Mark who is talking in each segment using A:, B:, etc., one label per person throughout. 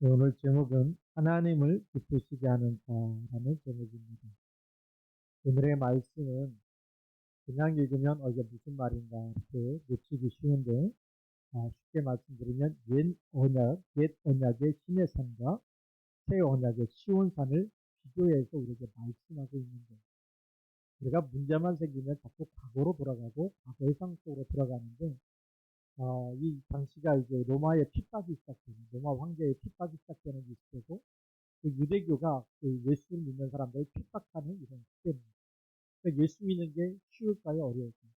A: 오늘 제목은 하나님을 기쁘시게 하는 자라는 제목입니다. 오늘의 말씀은 그냥 읽으면 이게 무슨 말인가 이렇게 놓치기 쉬운데 쉽게 말씀드리면 옛 언약의 신의 산과 새 언약의 시온산을 비교해서 우리에게 말씀하고 있는 거예요. 우리가 문제만 생기면 자꾸 과거로 돌아가고 과거의 상 속으로 들어가는데 이 당시가 이제 로마의 핍박이 시작되는 로마 황제의 핍박이 시작되는 시대고 그 유대교가 그 예수를 믿는 사람들을 핍박하는 이런 시대입니다. 그러니까 예수 믿는 게 쉬울까요? 어려울까요?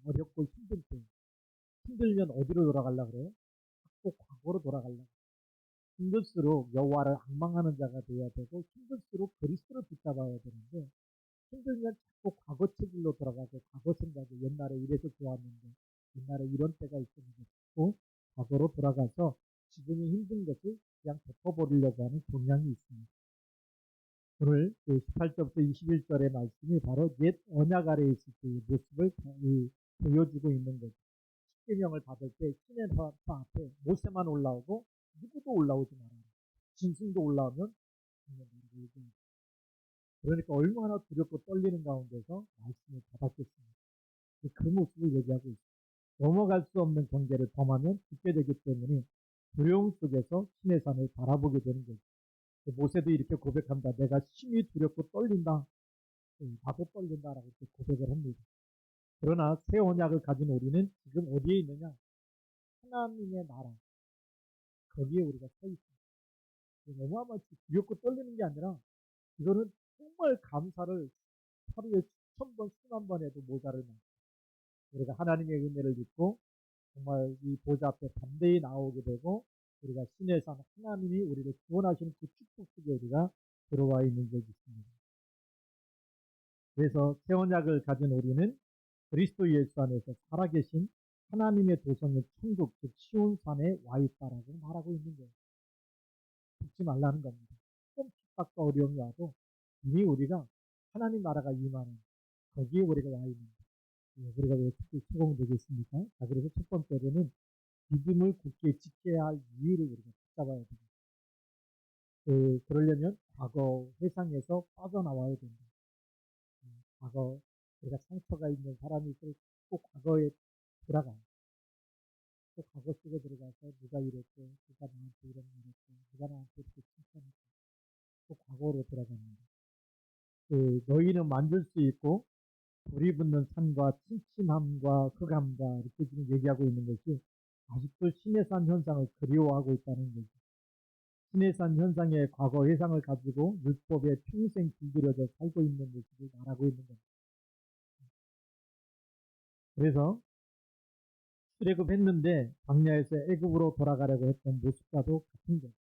A: 어렵고 힘들 때. 힘들면 어디로 돌아가려고 그래요? 자꾸 과거로 돌아가려고. 힘들수록 여호와를 앙망하는 자가 되어야 되고 힘들수록 그리스도를 붙잡아야 되는데 힘들면 자꾸 과거 체질로 돌아가고 과거 생각에 옛날에 이래서 좋았는데 옛날에 이런 때가 있었는데 자꾸 과거로 돌아가서 지금이 힘든 것을 그냥 덮어버리려고 하는 경향이 있습니다. 오늘 18절부터 21절의 말씀이 바로 옛 언약 아래에 있을 때의 모습을 보여주고 있는 거죠. 십계명을 받을 때 신의 화 앞에 모세만 올라오고 누구도 올라오지 말아요. 짐승도 올라오면 죽는다고 얘기합니다. 그러니까 얼마나 두렵고 떨리는 가운데서 말씀을 받았겠습니까? 그 모습을 얘기하고 있습니다. 넘어갈 수 없는 경계를 범하면 죽게 되기 때문에 두려움 속에서 신의 산을 바라보게 되는 거죠. 모세도 이렇게 고백합니다. 내가 심히 두렵고 떨린다. 나도 떨린다라고 고백을 합니다. 그러나 새 언약을 가진 우리는 지금 어디에 있느냐? 하나님의 나라. 거기에 우리가 서 있습니다. 어마어마하게 두렵고 떨리는 게 아니라 이거는 정말 감사를 하루에 수천 번, 수만 번 해도 모자를 만 우리가 하나님의 은혜를 믿고 정말 이 보좌 앞에 담대히 나오게 되고 우리가 신의 산 하나님이 우리를 구원하시는 그 축복 속에 우리가 들어와 있는 적이 있습니다. 그래서 새 언약을 가진 우리는 그리스도 예수 안에서 살아계신 하나님의 도성의 천국, 즉 시온산에 와 있다라고 말하고 있는 거예요. 죽지 말라는 겁니다. 좀 핍박과 어려움이 와도 이미 우리가 하나님 나라가 임하는 거기에 우리가 와 있는 거예요. 우리가 왜 특히 소공되겠습니까? 자, 그래서 첫 번째로는 믿음을 굳게 지켜야 할 이유를 우리가 붙잡아야 됩니다. 그러려면 과거 회상에서 빠져나와야 됩니다. 과거 우리가 상처가 있는 사람이 있을 꼭 과거에 돌아가요. 또 과거 속에 들어가서 누가 이랬고, 누가 나한테 이런 말했고, 누가 나한테 이렇게 칭찬했고, 또 과거로 들어갑니다. 너희는 만들 수 있고, 불이 붙는 산과 침침함과 흑암과 이렇게 지금 얘기하고 있는 것이 아직도 신의 산 현상을 그리워하고 있다는 거죠. 신의 산 현상의 과거 회상을 가지고 율법에 평생 길들여져 살고 있는 모습을 말하고 있는 겁니다. 그래서 출애굽했는데 광야에서 애굽으로 돌아가려고 했던 모습과도 같은 거죠.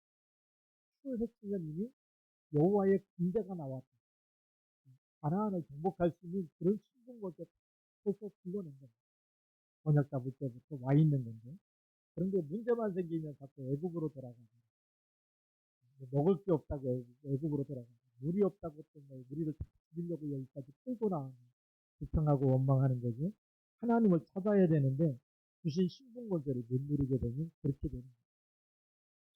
A: 출애굽했으면 이미 여호와의 군대가 나왔다. 가나안을 정복할 수 있는 그런 신분권을 벌써 불러낸 겁니다. 언약 잡을 때부터 와 있는 건데. 그런데 문제만 생기면 자꾸 애굽으로 돌아가고 먹을 게 없다고 애굽으로 돌아가고 물이 없다고 또 우리를 죽이려고 여기까지 끌고 나오는 불평하고 원망하는 거죠. 하나님을 찾아야 되는데 주신 신분 권세를 못 누리게 되면 그렇게 되는 거예요.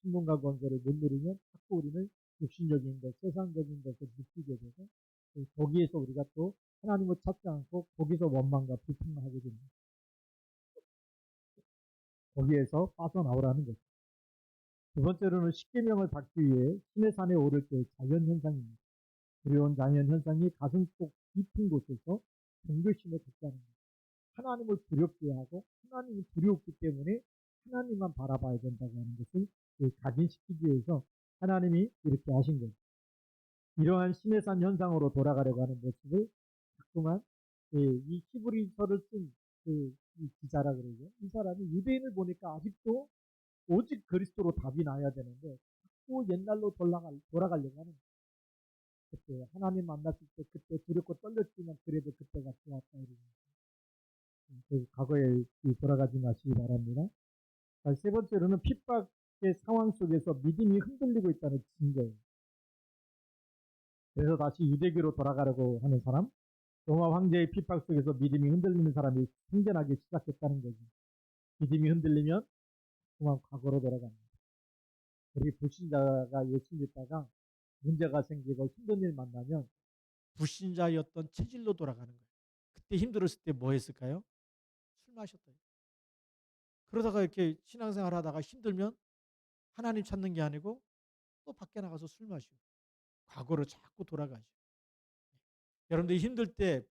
A: 신분과 권세를 못 누리면 자꾸 우리는 육신적인 것, 세상적인 것을 느끼게 되고 거기에서 우리가 또 하나님을 찾지 않고 거기서 원망과 불평만 하게 됩니다. 거기에서 빠져나오라는 거죠. 두 번째로는 십계명을 받기 위해 신의 산에 오를 때의 자연현상입니다. 두려운 자연현상이 가슴 속 깊은 곳에서 경계심을 갖게 하는 거예요. 하나님을 두렵게 하고 하나님이 두렵기 때문에 하나님만 바라봐야 된다고 하는 것을 각인시키기 위해서 하나님이 이렇게 하신 거예요. 이러한 신의 산 현상으로 돌아가려고 하는 모습을 자꾸만 이 히브리서를 쓴 이 기자라 그러죠. 이 사람이 유대인을 보니까 아직도 오직 그리스도로 답이 나야 되는데 자꾸 옛날로 돌아가려고 하는 그때 하나님 만났을 때 그때 두렵고 떨렸지만 그래도 그때가 좋았다 이러면서 과거에 돌아가지 마시기 바랍니다. 세 번째로는 핍박의 상황 속에서 믿음이 흔들리고 있다는 증거예요. 그래서 다시 유대교로 돌아가려고 하는 사람, 로마 황제의 핍박 속에서 믿음이 흔들리는 사람이 생겨나기 시작했다는 거죠. 믿음이 흔들리면 그만 과거로 돌아갑니다. 우리 불신자가 예수 믿다가 문제가 생기고 힘든 일 만나면 불신자였던 체질로 돌아가는 거예요. 그때 힘들었을 때 뭐 했을까요? 술 마셨다. 그러다가 이렇게 신앙생활 하다가 힘들면 하나님 찾는 게 아니고 또 밖에 나가서 술 마시고 과거로 자꾸 돌아가죠. 여러분들이 힘들 때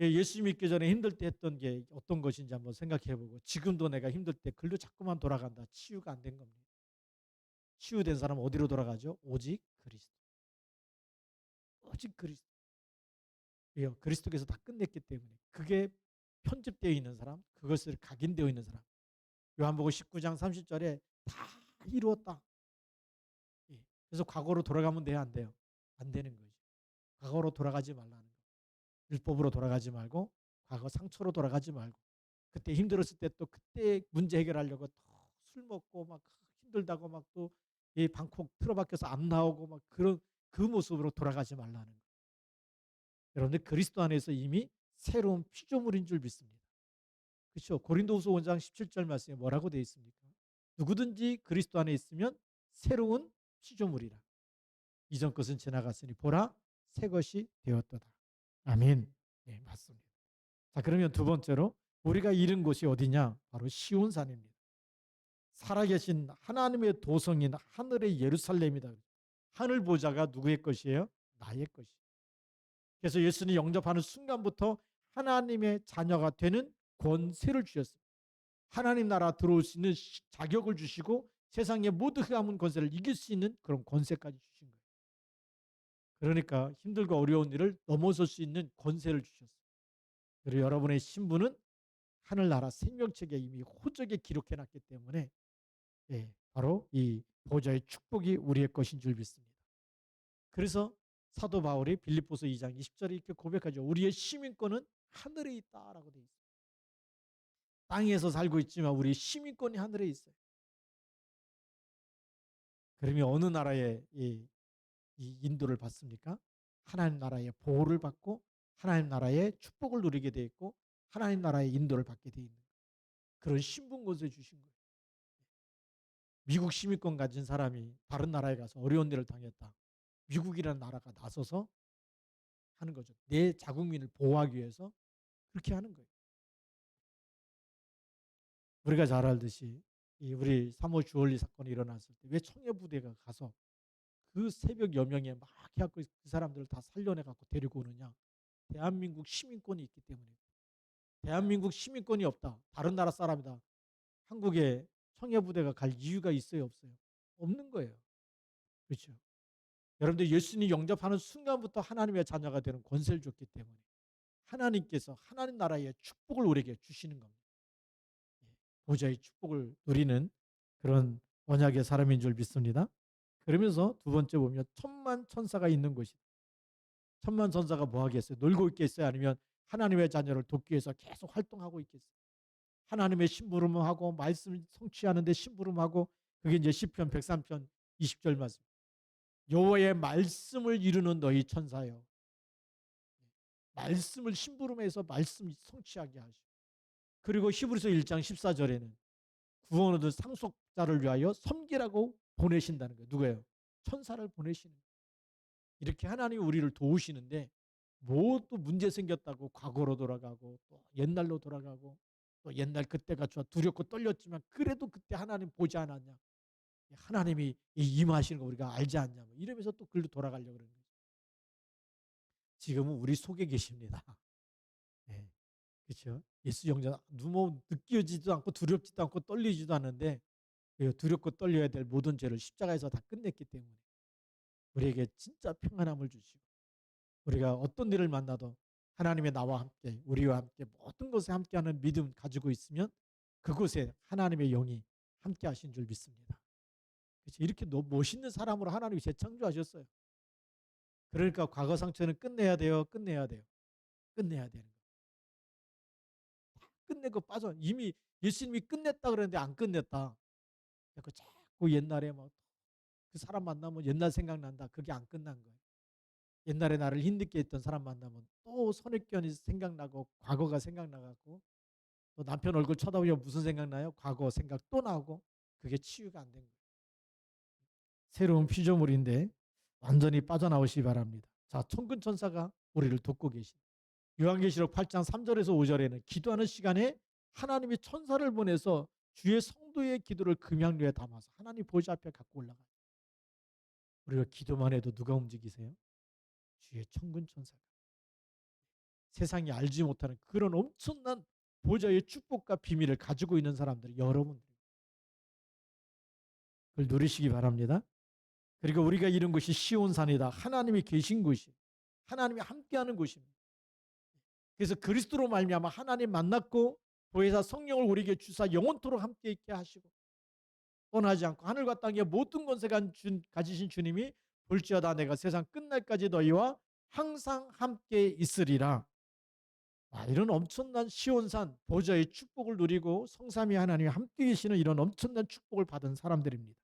A: 예수 믿기 전에 힘들 때 했던 게 어떤 것인지 한번 생각해 보고 지금도 내가 힘들 때 글로 자꾸만 돌아간다. 치유가 안 된 겁니다. 치유된 사람은 어디로 돌아가죠? 오직 그리스도. 오직 그리스도. 왜요? 그리스도께서 다 끝냈기 때문에. 그게 편집되어 있는 사람, 그것을 각인되어 있는 사람. 요한복음 19장 30절에 다 이루었다. 예. 그래서 과거로 돌아가면 돼요, 안 돼요? 안 되는 거죠. 과거로 돌아가지 말라는 거. 율법으로 돌아가지 말고 과거 상처로 돌아가지 말고 그때 힘들었을 때 또 그때 문제 해결하려고 또 술 먹고 막 힘들다고 막 또 이 방콕 틀어박혀서 안 나오고 막 그런 그 모습으로 돌아가지 말라는 거. 여러분들 그리스도 안에서 이미 새로운 피조물인 줄 믿습니다. 그렇죠? 고린도후서 5장 17절 말씀에 뭐라고 되어 있습니까? 누구든지 그리스도 안에 있으면 새로운 피조물이라. 이전 것은 지나갔으니 보라 새 것이 되었도다. 아멘. 네, 맞습니다. 자, 그러면 두 번째로 우리가 잃은 곳이 어디냐? 바로 시온산입니다. 살아계신 하나님의 도성인 하늘의 예루살렘이다. 하늘 보좌가 누구의 것이에요? 나의 것이. 그래서 예수님 영접하는 순간부터 하나님의 자녀가 되는 권세를 주셨습니다. 하나님 나라 들어올 수 있는 자격을 주시고 세상의 모든 흑암은 권세를 이길 수 있는 그런 권세까지 주신 거예요. 그러니까 힘들고 어려운 일을 넘어설 수 있는 권세를 주셨어요. 그리고 여러분의 신분은 하늘나라 생명책에 이미 호적에 기록해놨기 때문에 바로 이 보좌의 축복이 우리의 것인 줄 믿습니다. 그래서 사도 바울이 빌립보서 2장 20절에 이렇게 고백하죠. 우리의 시민권은 하늘에 있다라고 되어 있어요. 땅에서 살고 있지만 우리 시민권이 하늘에 있어요. 그러면 어느 나라의 이 인도를 받습니까? 하나님 나라의 보호를 받고 하나님 나라의 축복을 누리게 돼 있고 하나님 나라의 인도를 받게 돼 있는 그런 신분권세 주신 거예요. 미국 시민권 가진 사람이 다른 나라에 가서 어려운 일을 당했다. 미국이라는 나라가 나서서 하는 거죠. 내 자국민을 보호하기 위해서 그렇게 하는 거예요. 우리가 잘 알듯이 우리 3월 주얼리 사건이 일어났을 때 왜 청해부대가 가서 그 새벽 여명에 막 해갖고 그 사람들을 다 살려내갖고 데리고 오느냐. 대한민국 시민권이 있기 때문에. 대한민국 시민권이 없다. 다른 나라 사람이다. 한국에 청해부대가 갈 이유가 있어요, 없어요? 없는 거예요. 그렇죠. 여러분들 예수님 영접하는 순간부터 하나님의 자녀가 되는 권세를 줬기 때문에 하나님께서 하나님 나라의 축복을 우리에게 주시는 겁니다. 보좌의 축복을 누리는 그런 언약의 사람인 줄 믿습니다. 그러면서 두 번째 보면 천만 천사가 있는 곳이다. 천만 천사가 뭐 하겠어요? 놀고 있겠어요? 아니면 하나님의 자녀를 돕기 위해서 계속 활동하고 있겠어요? 하나님의 심부름하고 말씀 성취하는데 심부름하고 그게 이제 시편 103편 20절 말씀. 여호와의 말씀을 이루는 너희 천사여. 말씀을 심부름해서 말씀 성취하게 하시고 그리고 히브리서 1장 14절에는 구원 얻은 상속자를 위하여 섬기라고 보내신다는 거예요. 누구예요? 천사를 보내시는 거예요. 이렇게 하나님이 우리를 도우시는데 뭐 또 문제 생겼다고 과거로 돌아가고 또 옛날로 돌아가고 또 옛날 그때가 좋아 두렵고 떨렸지만 그래도 그때 하나님 보지 않았냐. 하나님이 임하시는 거 우리가 알지 않냐. 이러면서 또 글로 돌아가려고 그러는 거죠. 지금은 우리 속에 계십니다. 네. 그렇죠? 예수 영접 뭐 느껴지지도 않고 두렵지도 않고 떨리지도 않는데 두렵고 떨려야 될 모든 죄를 십자가에서 다 끝냈기 때문에 우리에게 진짜 평안함을 주시고 우리가 어떤 일을 만나도 하나님의 나와 함께 우리와 함께 모든 것에 함께하는 믿음 가지고 있으면 그곳에 하나님의 영이 함께 하신 줄 믿습니다. 그렇죠? 이렇게 멋있는 사람으로 하나님이 재창조하셨어요. 그러니까 과거 상처는 끝내야 돼요. 끝내야 돼요. 끝내야 되는 거예요. 끝내고 빠져. 이미 예수님이 끝냈다 그러는데 안 끝냈다. 자꾸 옛날에 막 그 사람 만나면 옛날 생각난다. 그게 안 끝난 거예요. 옛날에 나를 힘들게 했던 사람 만나면 또 선입견이 생각나고 과거가 생각나고 또 남편 얼굴 쳐다보면 무슨 생각나요? 과거 생각 또 나고 그게 치유가 안 된 거예요.
B: 새로운 피조물인데 완전히 빠져나오시기 바랍니다. 자, 천군 천사가 우리를 돕고 계십니다. 요한계시록 8장 3절에서 5절에는 기도하는 시간에 하나님이 천사를 보내서 주의 성도의 기도를 금양류에 담아서 하나님 보좌 앞에 갖고 올라가요. 우리가 기도만 해도 누가 움직이세요? 주의 천군 천사가. 세상이 알지 못하는 그런 엄청난 보좌의 축복과 비밀을 가지고 있는 사람들이 여러분들. 그걸 누리시기 바랍니다. 그리고 우리가 이룬 것이 시온산이다. 하나님이 계신 곳이, 하나님이 함께하는 곳입니다. 그래서 그리스도로 말미암아 하나님 만났고 보혜사 성령을 우리에게 주사 영원토록 함께 있게 하시고 떠나지 않고 하늘과 땅의 모든 권세가 가지신 주님이 볼지어다 내가 세상 끝날까지 너희와 항상 함께 있으리라. 이런 엄청난 시온산 보좌의 축복을 누리고 성삼위 하나님이 함께 계시는 이런 엄청난 축복을 받은 사람들입니다.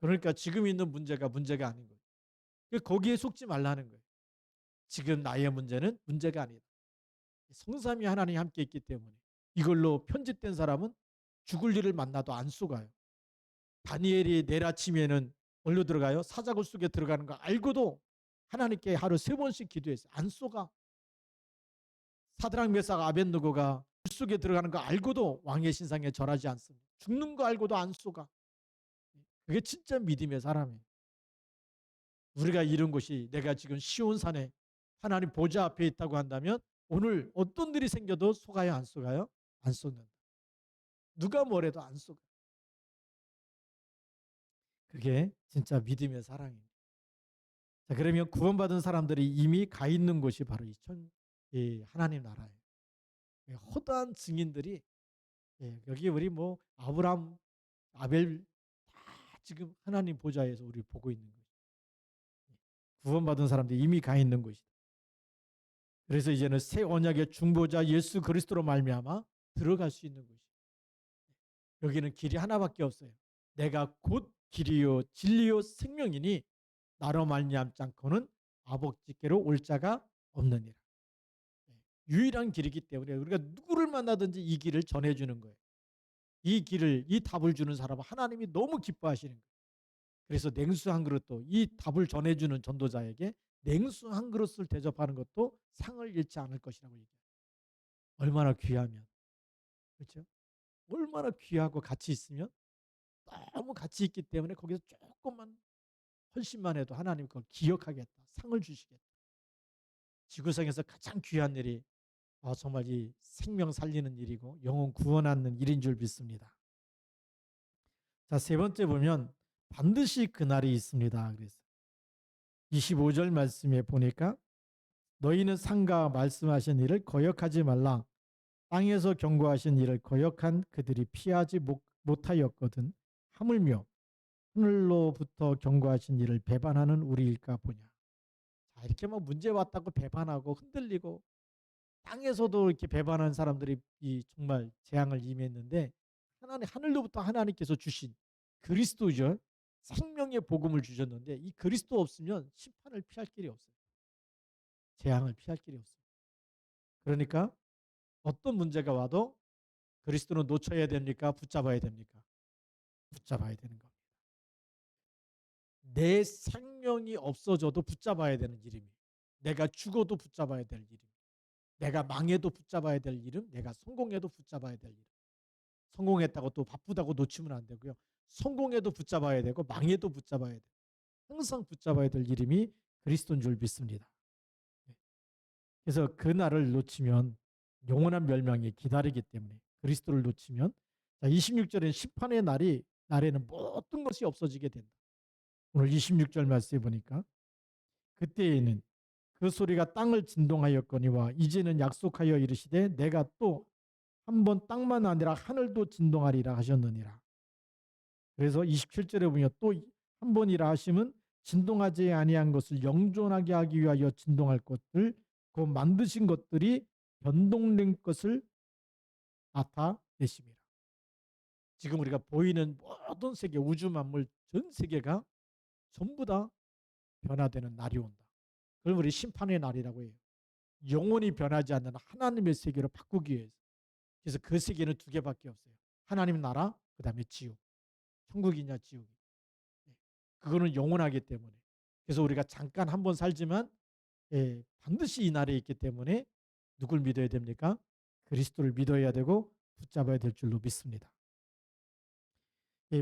B: 그러니까 지금 있는 문제가 아닌 거예요. 거기에 속지 말라는 거예요. 지금 나의 문제는 문제가 아니다. 성삼위 하나님이 함께 있기 때문에 이걸로 편집된 사람은 죽을 일을 만나도 안 쏘가요. 다니엘이 내일 아침에는 어디로 들어가요? 사자굴 속에 들어가는 거 알고도 하나님께 하루 3번씩 기도했어요. 안 쏘가. 사드락 메삭 아벳느고가 불 속에 들어가는 거 알고도 왕의 신상에 절하지 않습니다. 죽는 거 알고도 안 쏘가. 그게 진짜 믿음의 사람이에요. 우리가 이룬 것이 내가 지금 시온산에 하나님 보좌 앞에 있다고 한다면 오늘 어떤 일이 생겨도 속아요, 안 속아요? 안 속는다. 누가 뭐래도 안 속아요. 그게 진짜 믿음의 사랑입니다. 자, 그러면 구원받은 사람들이 이미 가 있는 곳이 바로 이 하나님 나라예요. 허다한 증인들이 여기 우리 뭐 아브람, 아벨 다 지금 하나님 보좌에서 우리 보고 있는 거예요. 구원받은 사람들이 이미 가 있는 곳이다. 그래서 이제는 새 언약의 중보자 예수 그리스도로 말미암아 들어갈 수 있는 곳이에요. 여기는 길이 하나밖에 없어요. 내가 곧 길이요 진리요 생명이니 나로 말미암지 않고는 아버지께로 올 자가 없느니라. 유일한 길이기 때문에 우리가 누구를 만나든지 이 길을 전해주는 거예요. 이 길을, 이 답을 주는 사람은 하나님이 너무 기뻐하시는 거예요. 그래서 냉수 한 그릇도 이 답을 전해주는 전도자에게 냉수 한 그릇을 대접하는 것도 상을 잃지 않을 것이라고 얘기해요. 얼마나 귀하면, 그렇죠? 얼마나 귀하고 가치 있으면 너무 가치 있기 때문에 거기서 조금만 헌신만 해도 하나님 그걸 기억하겠다. 상을 주시겠다. 지구상에서 가장 귀한 일이 정말 이 생명 살리는 일이고 영혼 구원하는 일인 줄 믿습니다. 자, 세 번째 보면 반드시 그날이 있습니다. 그래서 25절 말씀에 보니까 너희는 상가 말씀하신 일을 거역하지 말라. 땅에서 경고하신 일을 거역한 그들이 피하지 못하였거든. 하물며 하늘로부터 경고하신 일을 배반하는 우리일까 보냐. 자, 이렇게 뭐 문제 왔다고 배반하고 흔들리고 땅에서도 이렇게 배반한 사람들이 정말 재앙을 임했는데 하늘로부터 하나님께서 주신 그리스도죠. 생명의 복음을 주셨는데 이 그리스도 없으면 심판을 피할 길이 없어요. 재앙을 피할 길이 없어요. 그러니까 어떤 문제가 와도 그리스도는 놓쳐야 됩니까? 붙잡아야 됩니까? 붙잡아야 되는 겁니다. 내 생명이 없어져도 붙잡아야 되는 이름이에요. 내가 죽어도 붙잡아야 될 이름. 내가 망해도 붙잡아야 될 이름. 내가 성공해도 붙잡아야 될 이름. 성공했다고 또 바쁘다고 놓치면 안 되고요. 성공해도 붙잡아야 되고 망해도 붙잡아야 돼요. 항상 붙잡아야 될 이름이 그리스도인 줄 믿습니다. 그래서 그 날을 놓치면 영원한 멸망이 기다리기 때문에 그리스도를 놓치면 26절엔 심판의 날에는 모든 것이 없어지게 된다. 오늘 26절 말씀해 보니까 그때에는 그 소리가 땅을 진동하였거니와 이제는 약속하여 이르시되 내가 또 한 번 땅만 아니라 하늘도 진동하리라 하셨느니라. 그래서 27절에 보면 또 한 번이라 하심은 진동하지 아니한 것을 영존하게 하기 위하여 진동할 것들 그 만드신 것들이 변동된 것을 나타내심이라. 지금 우리가 보이는 모든 세계 우주 만물 전 세계가 전부 다 변화되는 날이 온다. 그걸 우리 심판의 날이라고 해요. 영원히 변하지 않는 하나님의 세계로 바꾸기 위해서. 그래서 그 세계는 두 개밖에 없어요. 하나님 나라, 그 다음에 지옥. 천국이냐 지옥이냐. 그거는 영원하기 때문에. 그래서 우리가 잠깐 한번 살지만 반드시 이 날에 있기 때문에 누굴 믿어야 됩니까? 그리스도를 믿어야 되고 붙잡아야 될 줄로 믿습니다.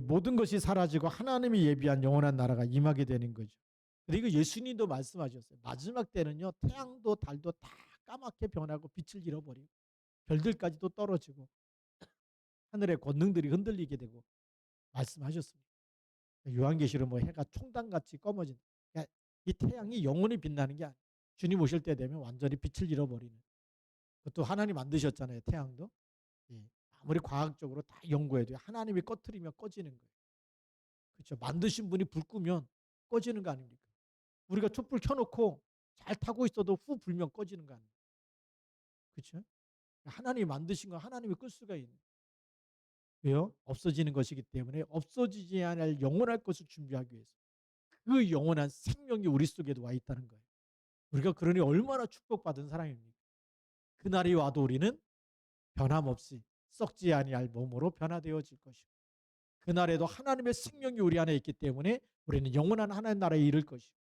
B: 모든 것이 사라지고 하나님이 예비한 영원한 나라가 임하게 되는 거죠. 그리고 예수님도 말씀하셨어요. 마지막 때는요, 태양도 달도 다 까맣게 변하고 빛을 잃어버리고 별들까지도 떨어지고 하늘의 권능들이 흔들리게 되고 말씀하셨습니다. 요한계시록 뭐 해가 총단같이 검어진다. 그러니까 이 태양이 영원히 빛나는 게 아니에요. 주님 오실 때 되면 완전히 빛을 잃어버리는. 그것도 하나님 만드셨잖아요, 태양도. 아무리 과학적으로 다 연구해도 하나님이 꺼트리면 꺼지는 거예요. 그렇죠. 만드신 분이 불 끄면 꺼지는 거 아닙니까? 우리가 촛불 켜놓고 잘 타고 있어도 후 불면 꺼지는 거 아닙니까? 그렇죠. 하나님이 만드신 거 하나님이 끌 수가 있는. 왜요? 없어지는 것이기 때문에 없어지지 않을 영원할 것을 준비하기 위해서 그 영원한 생명이 우리 속에도 와 있다는 거예요. 우리가 그러니 얼마나 축복받은 사람입니까? 그날이 와도 우리는 변함없이 썩지 아니할 몸으로 변화되어질 것이고 그날에도 하나님의 생명이 우리 안에 있기 때문에 우리는 영원한 하나님 나라에 이를 것이고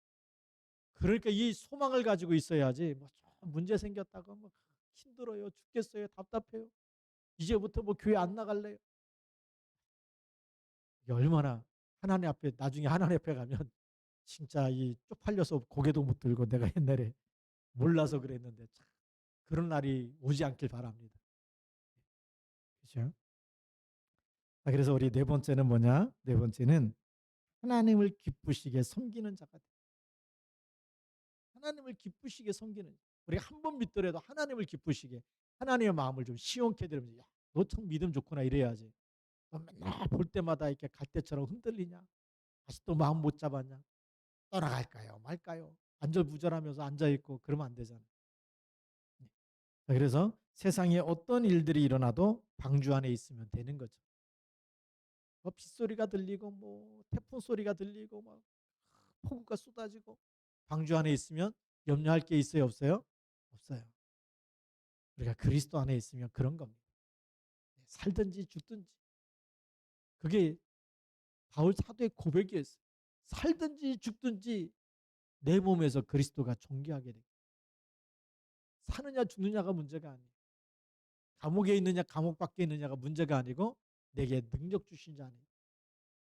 B: 그러니까 이 소망을 가지고 있어야지 뭐 문제 생겼다고 뭐 힘들어요 죽겠어요 답답해요 이제부터 뭐 교회 안 나갈래요 이게 얼마나 하나님 앞에 나중에 하나님 앞에 가면 진짜 이 쪽팔려서 고개도 못 들고 내가 옛날에 몰라서 그랬는데 참 그런 날이 오지 않길 바랍니다. 그렇죠? 그래서 우리 네 번째는 뭐냐? 네 번째는 하나님을 기쁘시게 섬기는 자가 돼. 하나님을 기쁘시게 섬기는 우리가 한 번 믿더라도 하나님을 기쁘시게 하나님의 마음을 좀 시원케 들으면서 야, 너 참 믿음 좋구나 이래야지. 너 맨날 볼 때마다 이렇게 갈대처럼 흔들리냐? 아직도 마음 못 잡았냐? 떠나갈까요? 말까요? 안절부절하면서 앉아있고 그러면 안 되잖아요. 그래서 세상에 어떤 일들이 일어나도 방주 안에 있으면 되는 거죠. 뭐 빗소리가 들리고 뭐 태풍 소리가 들리고 막 폭우가 쏟아지고 방주 안에 있으면 염려할 게 있어요, 없어요? 없어요. 우리가 그리스도 안에 있으면 그런 겁니다. 살든지 죽든지. 그게 바울 사도의 고백이었어요. 살든지 죽든지 내 몸에서 그리스도가 존귀하게 되고 사느냐 죽느냐가 문제가 아니에요. 감옥에 있느냐 감옥 밖에 있느냐가 문제가 아니고 내게 능력 주신 자니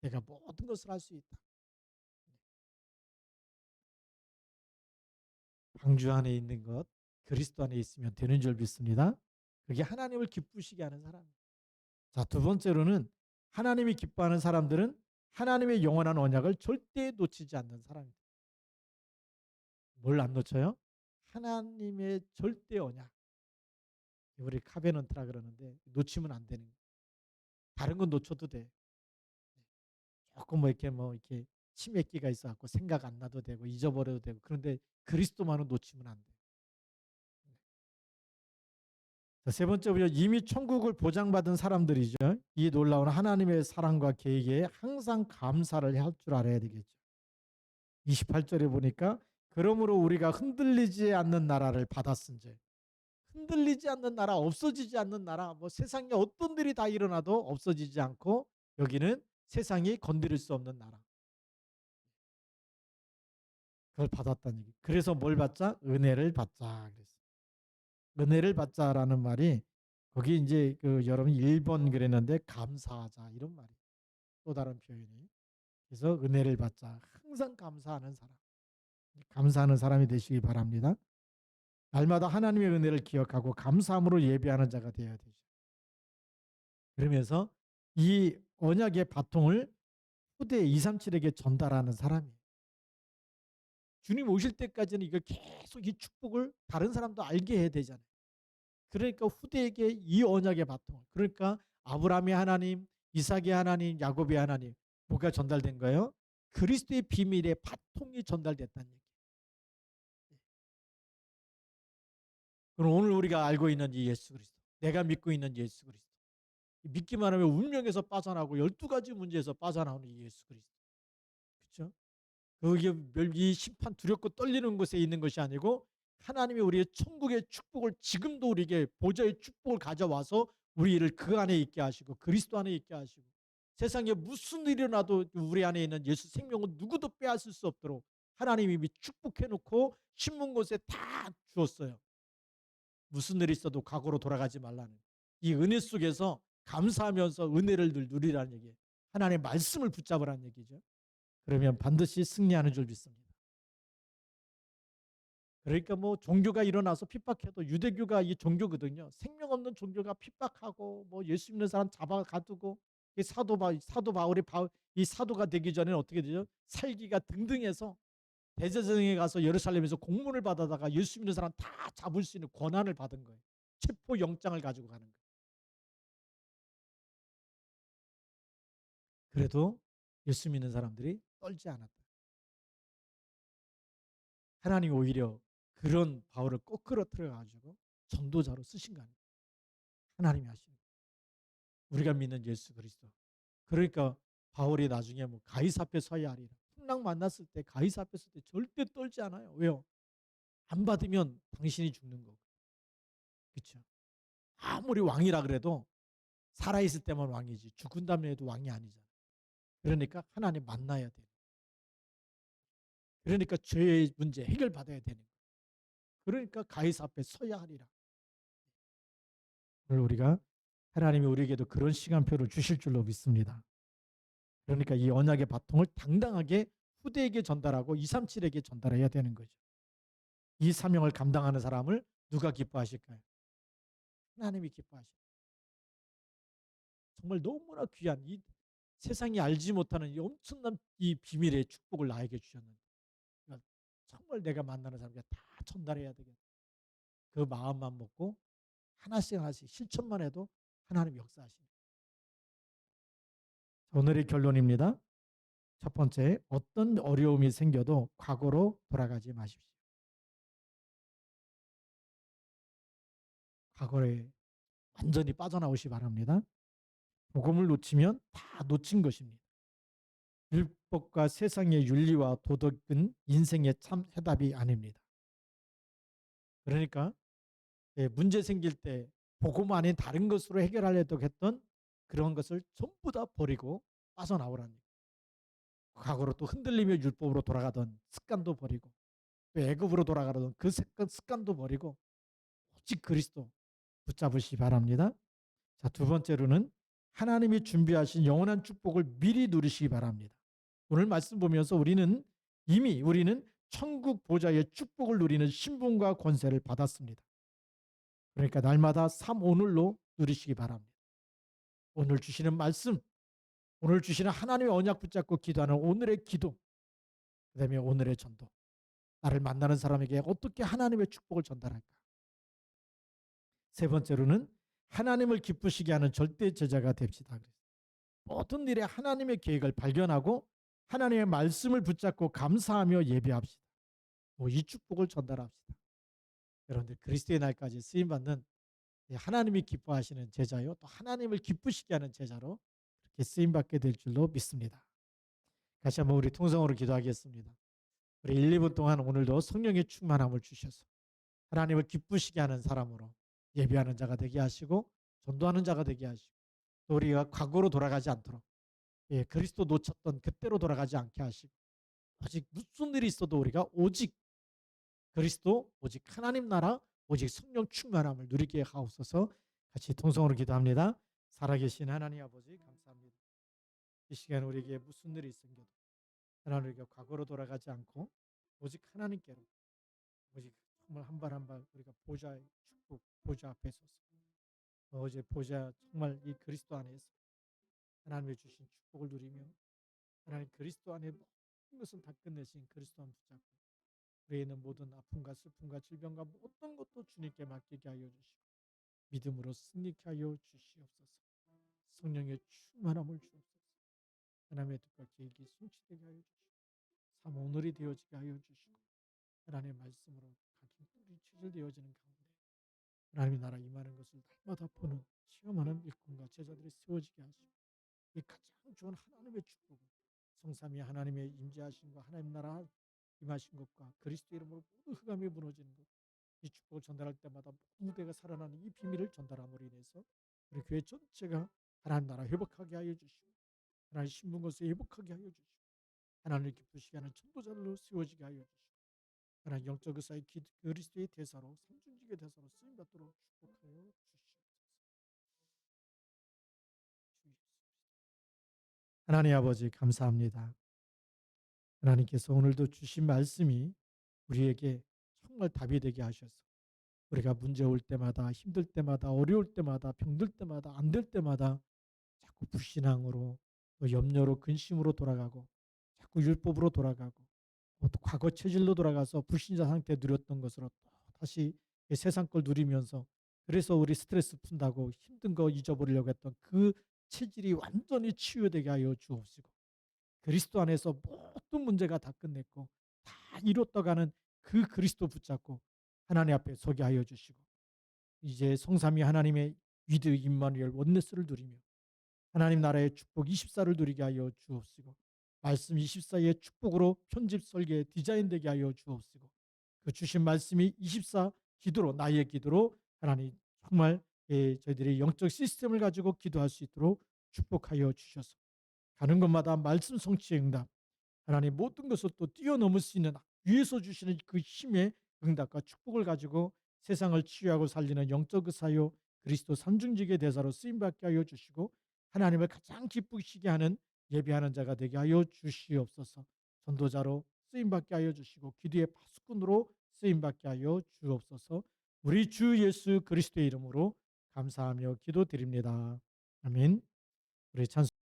B: 내가 모든 것을 할 수 있다. 방주 안에 있는 것 그리스도 안에 있으면 되는 줄 믿습니다. 그게 하나님을 기쁘시게 하는 사람입니다. 자, 두 번째로는 하나님이 기뻐하는 사람들은 하나님의 영원한 언약을 절대 놓치지 않는 사람입니다. 뭘 안 놓쳐요? 하나님의 절대 언약. 우리 카베넌트라 그러는데 놓치면 안 되는 거예요. 다른 건 놓쳐도 돼. 조금 뭐 이렇게 치매기가 있어갖고 생각 안 나도 되고 잊어버려도 되고 그런데 그리스도만은 놓치면 안 돼. 자, 세 번째 우리가 이미 천국을 보장받은 사람들이죠. 이 놀라운 하나님의 사랑과 계획에 항상 감사를 할 줄 알아야 되겠죠. 28절에 보니까 그러므로 우리가 흔들리지 않는 나라를 받았은즉 흔들리지 않는 나라, 없어지지 않는 나라, 뭐 세상에 어떤 일이 다 일어나도 없어지지 않고 여기는 세상이 건드릴 수 없는 나라. 그걸 받았다는 얘기. 그래서 뭘 받자? 은혜를 받자. 그랬어요. 은혜를 받자라는 말이 거기 이제 그 여러분 1번 그랬는데 감사하자 이런 말이 또 다른 표현이. 그래서 은혜를 받자. 항상 감사하는 사람. 감사하는 사람이 되시기 바랍니다. 날마다 하나님의 은혜를 기억하고 감사함으로 예배하는 자가 되어야 되죠. 그러면서 이 언약의 바통을 후대 237에게 전달하는 사람이에요. 주님 오실 때까지는 이걸 계속 이 축복을 다른 사람도 알게 해야 되잖아요. 그러니까 후대에게 이 언약의 바통, 그러니까 아브라함의 하나님, 이삭의 하나님, 야곱의 하나님, 뭐가 전달된 거예요? 그리스도의 비밀의 바통이 전달됐다는 얘기예요. 그럼 오늘 우리가 알고 있는 이 예수 그리스도, 내가 믿고 있는 예수 그리스도, 믿기만 하면 운명에서 빠져나오고 12가지 문제에서 빠져나오는 이 예수 그리스도. 그렇죠? 그게 이 심판 두렵고 떨리는 곳에 있는 것이 아니고 하나님이 우리의 천국의 축복을 지금도 우리에게 보좌의 축복을 가져와서 우리를 그 안에 있게 하시고 그리스도 안에 있게 하시고 세상에 무슨 일이 일어나도 우리 안에 있는 예수 생명은 누구도 빼앗을 수 없도록 하나님이 이미 축복해 놓고 심은 곳에 다 주었어요. 무슨 일이 있어도 과거로 돌아가지 말라는 이 은혜 속에서 감사하면서 은혜를 늘 누리라는 얘기예요. 하나님의 말씀을 붙잡으라는 얘기죠. 그러면 반드시 승리하는 줄 믿습니다. 그러니까 뭐 종교가 일어나서 핍박해도 유대교가 이 종교거든요. 생명 없는 종교가 핍박하고 뭐 예수 믿는 사람 잡아 가두고 이 사도 바울이 이 사도가 되기 전에는 어떻게 되죠? 살기가 등등해서 대제사장에 가서 예루살렘에서 공문을 받아다가 예수 믿는 사람 다 잡을 수 있는 권한을 받은 거예요. 체포 영장을 가지고 가는 거예요. 그래도 예수 믿는 사람들이 떨지 않았다. 하나님이 오히려 그런 바울을 꼬꾸러뜨려 가지고 전도자로 쓰신 거 아니에요. 하나님이 하신 거예요. 우리가 믿는 예수 그리스도. 그러니까 바울이 나중에 뭐 가이사 앞에 서야 하리라. 풍랑 만났을 때 가이사 앞에 설 때 절대 떨지 않아요. 왜요? 안 받으면 당신이 죽는 거고. 그렇죠? 아무리 왕이라 그래도 살아있을 때만 왕이지 죽은 다음에도 왕이 아니잖아요. 그러니까 하나님 만나야 돼요. 그러니까 죄의 문제 해결받아야 되는 거예요. 그러니까 가이사 앞에 서야 하리라. 오늘 우리가 하나님이 우리에게도 그런 시간표를 주실 줄로 믿습니다. 그러니까 이 언약의 바통을 당당하게 후대에게 전달하고 237에게 전달해야 되는 거죠. 이 사명을 감당하는 사람을 누가 기뻐하실까요? 하나님이 기뻐하십니다. 정말 너무나 귀한 이 세상이 알지 못하는 이 엄청난 이 비밀의 축복을 나에게 주셨는데 그러니까 정말 내가 만나는 사람에게 다 전달해야 되겠다. 그 마음만 먹고 하나씩 하나씩 실천만 해도 하나님 역사하십니다. 오늘의 결론입니다. 첫 번째, 어떤 어려움이 생겨도 과거로 돌아가지 마십시오. 과거에 완전히 빠져나오시 바랍니다. 복음을 놓치면 다 놓친 것입니다. 율법과 세상의 윤리와 도덕은 인생의 참 해답이 아닙니다. 그러니까 문제 생길 때 복음 아닌 다른 것으로 해결하려고 했던 그런 것을 전부 다 버리고 빠져나오라는 얘기예요. 과거로 또 흔들리며 율법으로 돌아가던 습관도 버리고 또 애굽으로 돌아가던 그 습관도 버리고 오직 그리스도 붙잡으시기 바랍니다. 자, 두 번째로는 하나님이 준비하신 영원한 축복을 미리 누리시기 바랍니다. 오늘 말씀 보면서 우리는 천국 보좌의 축복을 누리는 신분과 권세를 받았습니다. 그러니까 날마다 오늘로 누리시기 바랍니다. 오늘 주시는 말씀, 오늘 주시는 하나님의 언약 붙잡고 기도하는 오늘의 기도, 그 다음에 오늘의 전도. 나를 만나는 사람에게 어떻게 하나님의 축복을 전달할까? 세 번째로는 하나님을 기쁘시게 하는 절대 제자가 됩시다. 모든 일에 하나님의 계획을 발견하고 하나님의 말씀을 붙잡고 감사하며 예배합시다. 이 축복을 전달합시다. 여러분들 그리스도의 날까지 쓰임받는 하나님이 기뻐하시는 제자요, 또 하나님을 기쁘시게 하는 제자로 그렇게 쓰임받게 될 줄로 믿습니다. 다시 한번 우리 통성으로 기도하겠습니다. 우리 1, 2분 동안 오늘도 성령의 충만함을 주셔서 하나님을 기쁘시게 하는 사람으로 예배하는 자가 되게 하시고 전도하는 자가 되게 하시고 또 우리가 과거로 돌아가지 않도록 그리스도 놓쳤던 그때로 돌아가지 않게 하시고 오직 무슨 일이 있어도 우리가 오직 그리스도, 오직 하나님 나라, 오직 성령 충만함을 누리게 하옵소서. 같이 통성으로 기도합니다. 살아계신 하나님 아버지 감사합니다. 이 시간 우리에게 무슨 일이 생겨도 하나님께 과거로 돌아가지 않고 오직 하나님께로 오직 정말 한 발 한 발 우리가 보좌의 축복, 보좌 앞에 서서 어제 보좌 정말 이 그리스도 안에서 하나님의 주신 축복을 누리며 하나님 그리스도 안에 모든 것을 다 끝내신 그리스도 안 붙잡고 우리에 있는 모든 아픔과 슬픔과 질병과 모든 것도 주님께 맡기게 하여 주시고 믿음으로 승리케 하여 주시옵소서. 성령의 충만함을 주옵소서. 하나님의 뜻과 계획이 성취되게 하여 주시고 삶 오늘이 되어지게 하여 주시고 하나님의 말씀으로 각인 뿌리 체질되어지는 가운데 하나님의 나라 임하는 것을 날마다 보는 체험하는 일꾼과 제자들이 세워지게 하시고 이 가장 좋은 하나님의 축복을 성삼위 하나님의 임재하심과 하나님 나라 임하신 것과 그리스도 이름으로 모두 흑암이 무너지는 것, 이 축복을 전달할 때마다 모든 무대가 살아나는 이 비밀을 전달함으로 인해서 우리 교회 전체가 하나님 나라 회복하게 하여 주시고 하나님 신분 것을 회복하게 하여 주시고 하나님을 기쁘시게 하는 전도자로 세워지게 하여 주시고 하나님 영적 의사의 그리스도의 대사로 삼중직의 대사로 쓰임받도록 축복하여 주시옵소서. 주 예수. 하나님 아버지 감사합니다. 하나님께서 오늘도 주신 말씀이 우리에게 정말 답이 되게 하셔서 우리가 문제 올 때마다 힘들 때마다 어려울 때마다 병들 때마다 안 될 때마다 자꾸 불신앙으로 또 염려로 근심으로 돌아가고 자꾸 율법으로 돌아가고 또 과거 체질로 돌아가서 불신자 상태 누렸던 것으로 또 다시 세상 걸 누리면서 그래서 우리 스트레스 푼다고 힘든 거 잊어버리려고 했던 그 체질이 완전히 치유되게 하여 주옵시고 그리스도 안에서 모든 문제가 다 끝냈고 다 이뤘다가는 그 그리스도 붙잡고 하나님 앞에 서게 하여 주시고 이제 성삼위 하나님의 위드 임마누엘 원네스를 누리며 하나님 나라의 축복 24를 누리게 하여 주옵시고 말씀 24의 축복으로 편집 설계 디자인되게 하여 주옵시고 그 주신 말씀이 24 기도로 나의 기도로 하나님 정말 저희들이 영적 시스템을 가지고 기도할 수 있도록 축복하여 주셔서 가는 곳마다 말씀 성취의 응답 하나님 모든 것을 또 뛰어넘을 수 있는 위에서 주시는 그 힘의 응답과 축복을 가지고 세상을 치유하고 살리는 영적 의사요 그리스도 삼중직의 대사로 쓰임받게 하여 주시고 하나님을 가장 기쁘시게 하는 예배하는 자가 되게 하여 주시옵소서. 전도자로 쓰임받게 하여 주시고 기도의 파수꾼으로 쓰임받게 하여 주옵소서. 우리 주 예수 그리스도의 이름으로 감사하며 기도드립니다. 아멘. 우리 찬송